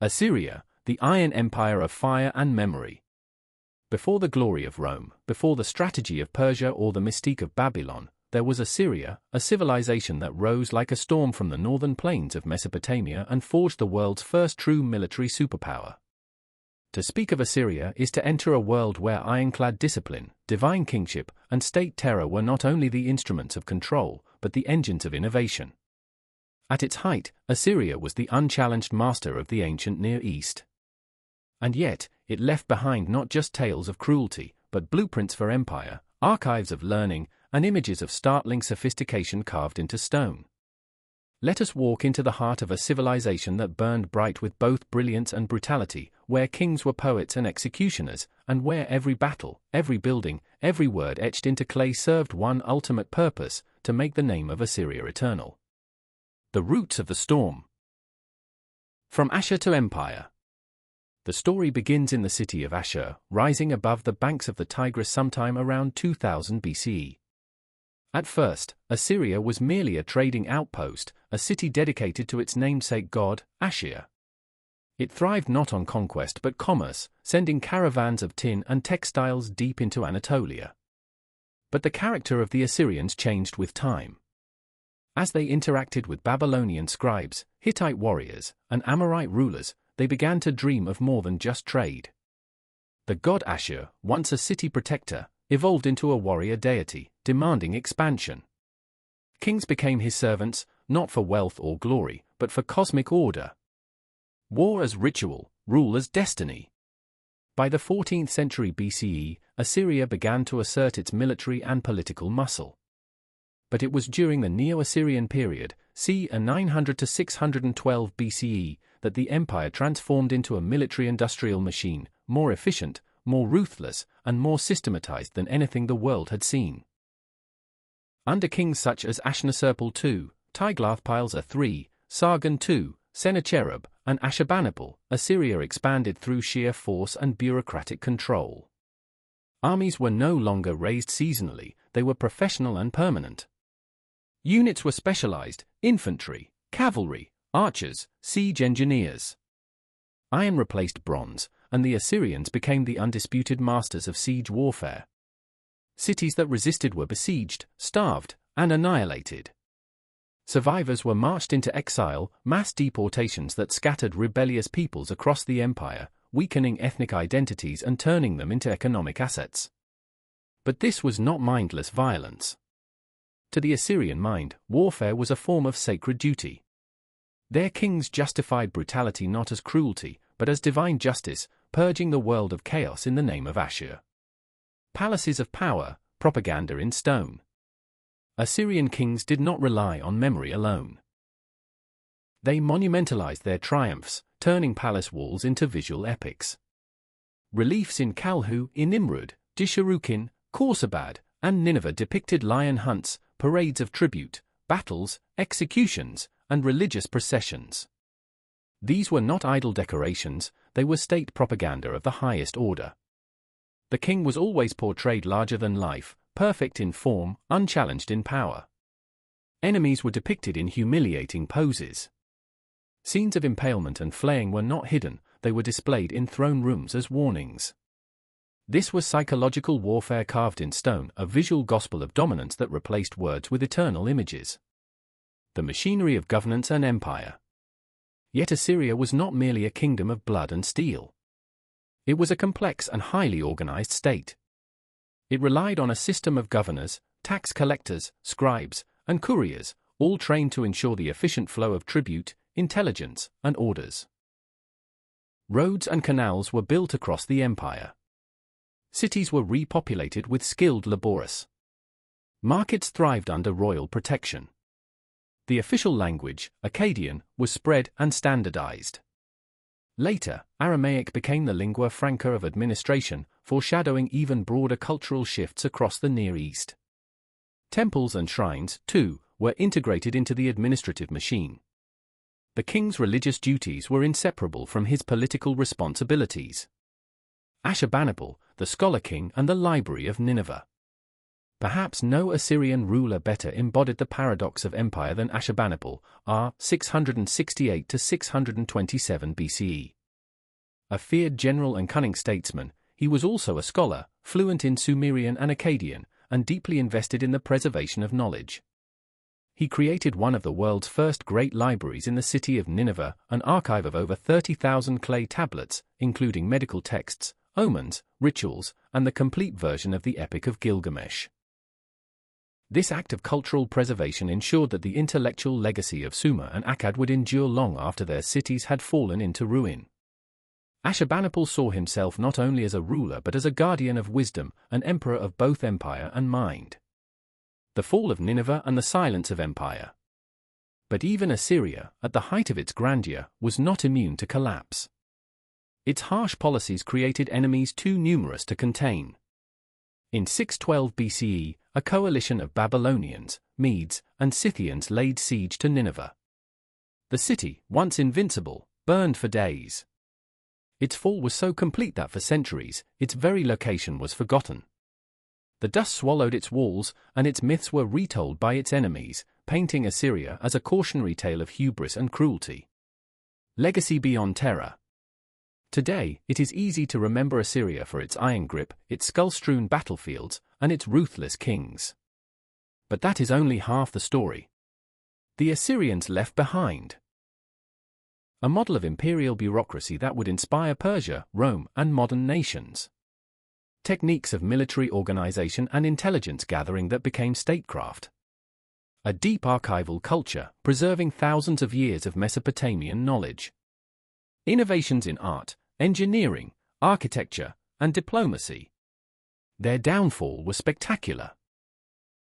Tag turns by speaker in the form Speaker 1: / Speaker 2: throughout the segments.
Speaker 1: Assyria, the Iron Empire of fire and memory. Before the glory of Rome, before the strategy of Persia or the mystique of Babylon, there was Assyria, a civilization that rose like a storm from the northern plains of Mesopotamia and forged the world's first true military superpower. To speak of Assyria is to enter a world where ironclad discipline, divine kingship, and state terror were not only the instruments of control, but the engines of innovation. At its height, Assyria was the unchallenged master of the ancient Near East. And yet, it left behind not just tales of cruelty, but blueprints for empire, archives of learning, and images of startling sophistication carved into stone. Let us walk into the heart of a civilization that burned bright with both brilliance and brutality, where kings were poets and executioners, and where every battle, every building, every word etched into clay served one ultimate purpose: to make the name of Assyria eternal. The roots of the storm. From Ashur to empire. The story begins in the city of Ashur, rising above the banks of the Tigris sometime around 2000 BCE. At first, Assyria was merely a trading outpost, a city dedicated to its namesake god, Ashur. It thrived not on conquest but commerce, sending caravans of tin and textiles deep into Anatolia. But the character of the Assyrians changed with time. As they interacted with Babylonian scribes, Hittite warriors, and Amorite rulers, they began to dream of more than just trade. The god Ashur, once a city protector, evolved into a warrior deity, demanding expansion. Kings became his servants, not for wealth or glory, but for cosmic order. War as ritual, rule as destiny. By the 14th century BCE, Assyria began to assert its military and political muscle. But it was during the Neo-Assyrian period, c. 900 to 612 BCE, that the empire transformed into a military-industrial machine, more efficient, more ruthless, and more systematized than anything the world had seen. Under kings such as Ashurnasirpal II, Tiglath-Pileser III, Sargon II, Sennacherib, and Ashurbanipal, Assyria expanded through sheer force and bureaucratic control. Armies were no longer raised seasonally, they were professional and permanent. Units were specialized: infantry, cavalry, archers, siege engineers. Iron replaced bronze, and the Assyrians became the undisputed masters of siege warfare. Cities that resisted were besieged, starved, and annihilated. Survivors were marched into exile, mass deportations that scattered rebellious peoples across the empire, weakening ethnic identities and turning them into economic assets. But this was not mindless violence. To the Assyrian mind, warfare was a form of sacred duty. Their kings justified brutality not as cruelty, but as divine justice, purging the world of chaos in the name of Ashur. Palaces of power, propaganda in stone. Assyrian kings did not rely on memory alone. They monumentalized their triumphs, turning palace walls into visual epics. Reliefs in Kalhu, Nimrud, Disharukin, Khorsabad, and Nineveh depicted lion hunts, parades of tribute, battles, executions, and religious processions. These were not idle decorations, they were state propaganda of the highest order. The king was always portrayed larger than life, perfect in form, unchallenged in power. Enemies were depicted in humiliating poses. Scenes of impalement and flaying were not hidden, they were displayed in throne rooms as warnings. This was psychological warfare carved in stone, a visual gospel of dominance that replaced words with eternal images. The machinery of governance and empire. Yet Assyria was not merely a kingdom of blood and steel. It was a complex and highly organized state. It relied on a system of governors, tax collectors, scribes, and couriers, all trained to ensure the efficient flow of tribute, intelligence, and orders. Roads and canals were built across the empire. Cities were repopulated with skilled laborers. Markets thrived under royal protection. The official language, Akkadian, was spread and standardized. Later, Aramaic became the lingua franca of administration, foreshadowing even broader cultural shifts across the Near East. Temples and shrines, too, were integrated into the administrative machine. The king's religious duties were inseparable from his political responsibilities. Ashurbanipal, the scholar king and the library of Nineveh. Perhaps no Assyrian ruler better embodied the paradox of empire than Ashurbanipal, r. 668 to 627 BCE. A feared general and cunning statesman, he was also a scholar, fluent in Sumerian and Akkadian, and deeply invested in the preservation of knowledge. He created one of the world's first great libraries in the city of Nineveh, an archive of over 30,000 clay tablets, including medical texts, omens, rituals, and the complete version of the Epic of Gilgamesh. This act of cultural preservation ensured that the intellectual legacy of Sumer and Akkad would endure long after their cities had fallen into ruin. Ashurbanipal saw himself not only as a ruler but as a guardian of wisdom, an emperor of both empire and mind. The fall of Nineveh and the silence of empire. But even Assyria, at the height of its grandeur, was not immune to collapse. Its harsh policies created enemies too numerous to contain. In 612 BCE, a coalition of Babylonians, Medes, and Scythians laid siege to Nineveh. The city, once invincible, burned for days. Its fall was so complete that for centuries, its very location was forgotten. The dust swallowed its walls, and its myths were retold by its enemies, painting Assyria as a cautionary tale of hubris and cruelty. Legacy beyond terror. Today, it is easy to remember Assyria for its iron grip, its skull-strewn battlefields, and its ruthless kings. But that is only half the story. The Assyrians left behind a model of imperial bureaucracy that would inspire Persia, Rome, and modern nations. Techniques of military organization and intelligence gathering that became statecraft. A deep archival culture, preserving thousands of years of Mesopotamian knowledge. Innovations in art, engineering, architecture, and diplomacy. Their downfall was spectacular.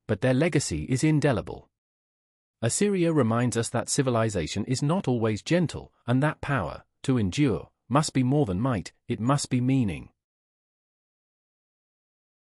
Speaker 1: But their legacy is indelible. Assyria reminds us that civilization is not always gentle, and that power, to endure, must be more than might, it must be meaning.